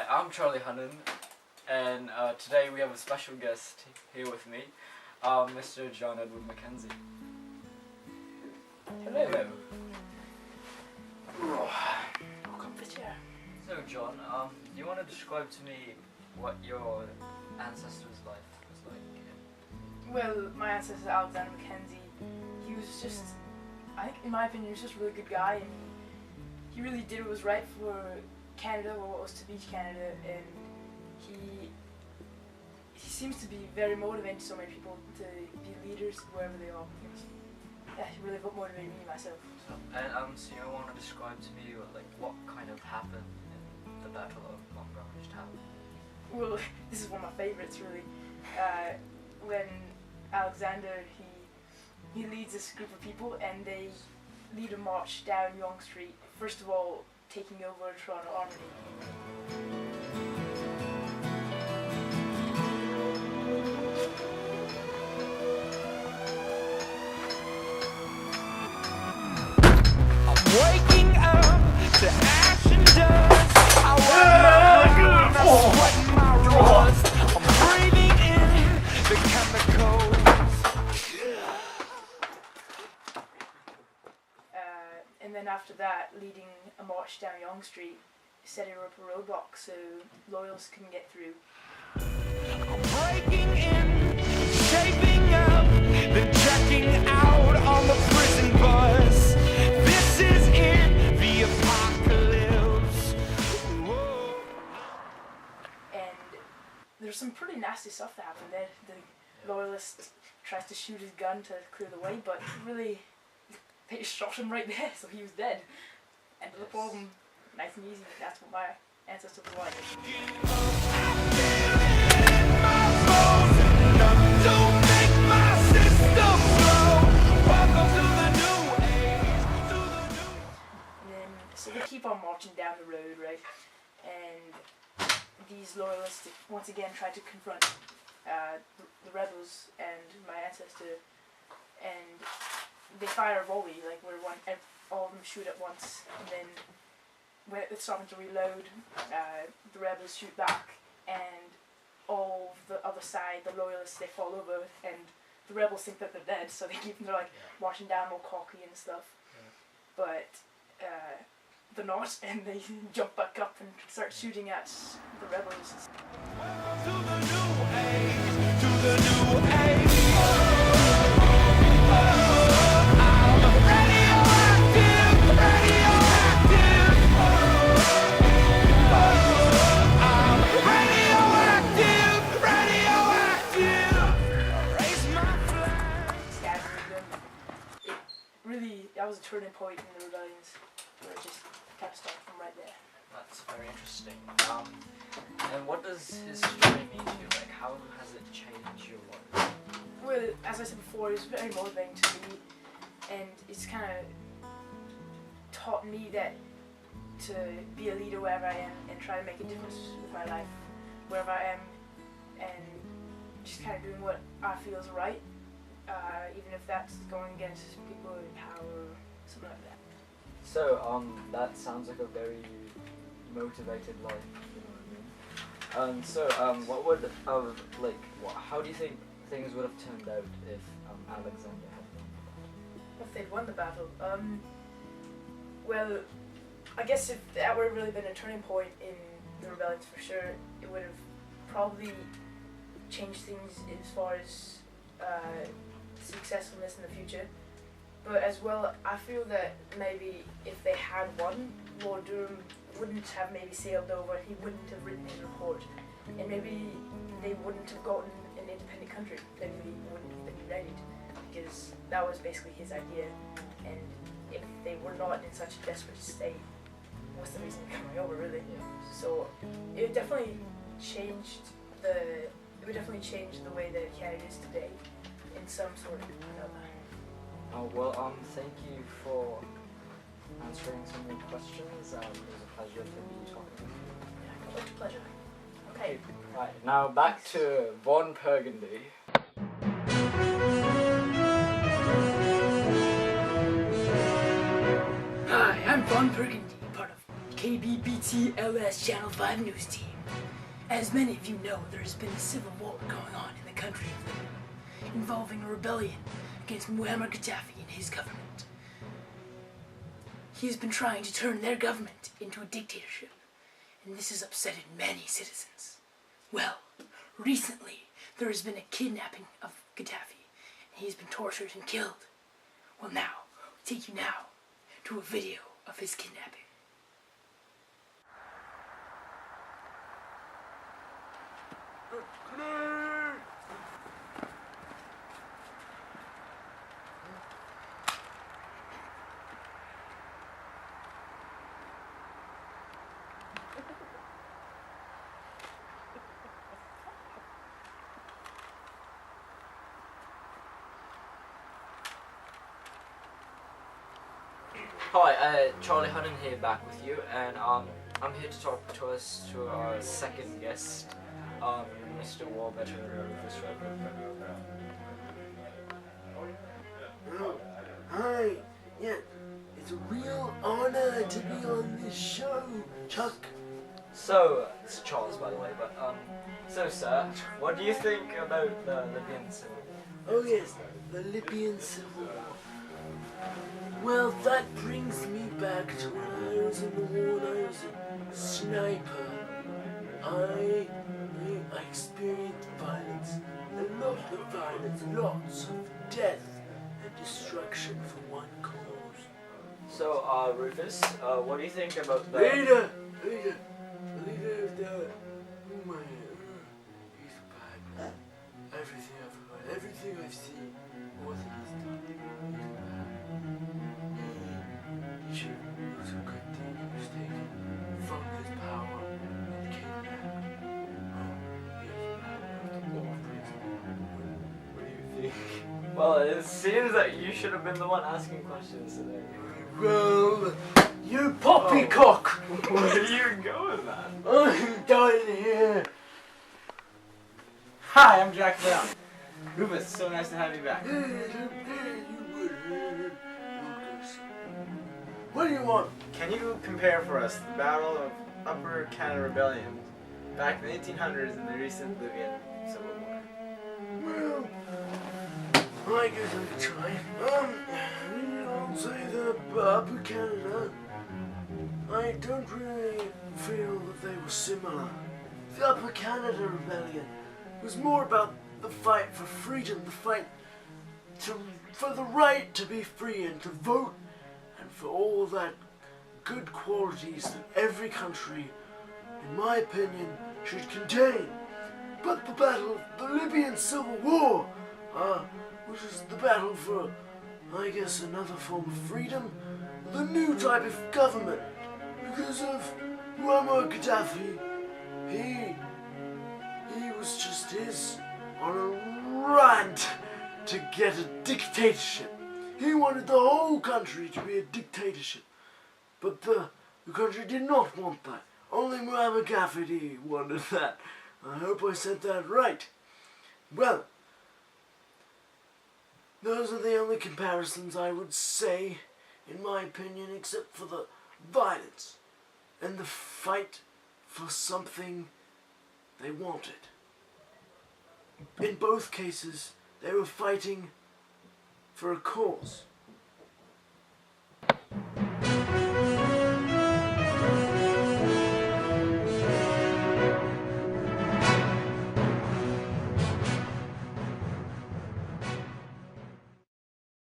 Hi, I'm Charlie Hannon, and today we have a special guest here with me, Mr. John Edward Mackenzie. Hello. Welcome to the chair. So, John, do you want to describe to me what your ancestors' life was like? Well, my ancestor Alexander Mackenzie, he was just, I think in my opinion, he was just a really good guy, and he really did what was right for Canada, or what was to be Canada, and he seems to be very motivating to so many people to be leaders wherever they are. Yeah, he really motivated me myself. So you want to describe to me what kind of happened in the Battle of Montgomery's Town? Well, this is one of my favorites, really. When Alexander, he leads this group of people, and they lead a march down Yonge Street, first of all taking over Toronto Armory. Waking up to action dust. I want my sweating my rust. I'm breathing in the chemicals. And then after that, leading a march down Yonge Street, setting up a roadblock so loyalists couldn't get through. I'm breaking in, shaping up, then checking out on the prison bus. This is in the apocalypse. Whoa. And there's some pretty nasty stuff that happened there. The loyalist tries to shoot his gun to clear the way, but really, they just shot him right there, so he was dead. End of the problem, nice and easy. That's what my ancestors were like. So they keep on marching down the road, right? And these loyalists once again try to confront the rebels and my ancestor, and they fire a volley, where all of them shoot at once, and then when it's starting to reload, the rebels shoot back, and all of the other side, the loyalists, they fall over, and the rebels think that they're dead, so they're marching down all cocky and stuff. But they're not, and they jump back up and start shooting at the rebels. To the new age, to the new age. I'm radioactive, radioactive. I'm radioactive, radioactive. Raise my flag. Scattering them. That was a turning point in the rebellions, where it just kept starting from right there. That's very interesting. And what does history mean to you? How has it changed your life? Well, as I said before, it's very motivating to me, and it's kind of taught me that to be a leader wherever I am and try to make a difference with my life wherever I am, and just kind of doing what I feel is right, even if that's going against people in power or something like that. So, that sounds like a very motivated life, you know what I mean? So, what would how do you think things would have turned out if Alexander had won the battle? If they'd won the battle, well, I guess if that would have really been a turning point in the rebellions for sure, it would have probably changed things as far as successfulness in the future. But as well, I feel that maybe if they had won, Lord Durham wouldn't have maybe sailed over, he wouldn't have written his report, and maybe they wouldn't have gotten an independent country, maybe they wouldn't have been united, because that was basically his idea, and if they were not in such a desperate state, what's the reason coming over, really? Yeah. So it would definitely change the way that Canada is today, in some sort of another. Thank you for answering some of your questions. It was a pleasure for me talking to you. Yeah, it's a pleasure. Okay. Right, now back to Von Burgundy. Hi, I'm Von Burgundy, part of KBBTLS Channel 5 News Team. As many of you know, there has been a civil war going on in the country of Libya, involving a rebellion against Muammar Gaddafi and his government. He has been trying to turn their government into a dictatorship, and this has upsetted many citizens. Well, recently, there has been a kidnapping of Gaddafi, and he has been tortured and killed. Well now, I'll take you now to a video of his kidnapping. Hi, Charlie Hudden here, back with you, and I'm here to talk to our second guest, Mr. War veteran Rufus Redwood. Oh, hi. Yeah, it's a real honor to be on this show, Chuck. So, it's Charles, by the way, but so sir, what do you think about the Libyan Civil War? Oh yes, the Libyan Civil War. Well, that brings me back to when I was in the war and I was a sniper. I experienced violence, a lot of violence, lots of death and destruction for one cause. So, Rufus, what do you think about the... Leader of the... Oh my... He's bad man. Everything I've heard, everything I've seen, more than he's done. He's bad. He should do some good thing. He was taken from his power and kidnapped. Oh, yes, bad. What do you think? Well, it seems that you should have been the one asking questions today. Well, you poppycock! Where are you going, man? I'm done here. Hi, I'm Jack Brown. Rufus, so nice to have you back. What do you want? Can you compare for us the Battle of Upper Canada Rebellion back in the 1800s and the recent Libyan Civil War? Well, I guess I could try. I'll say the Upper Canada. I don't really feel that they were similar. The Upper Canada Rebellion was more about the fight for freedom, the fight for the right to be free and to vote, and for all that good qualities that every country, in my opinion, should contain. But the Libyan Civil War, which is the battle for, I guess, another form of freedom, the new type of government, because of Muammar Gaddafi. He was just on a rant to get a dictatorship. He wanted the whole country to be a dictatorship. But the country did not want that. Only Muammar Gaddafi wanted that. I hope I said that right. Well, those are the only comparisons I would say, in my opinion, except for the violence and the fight for something they wanted. In both cases, they were fighting for a cause.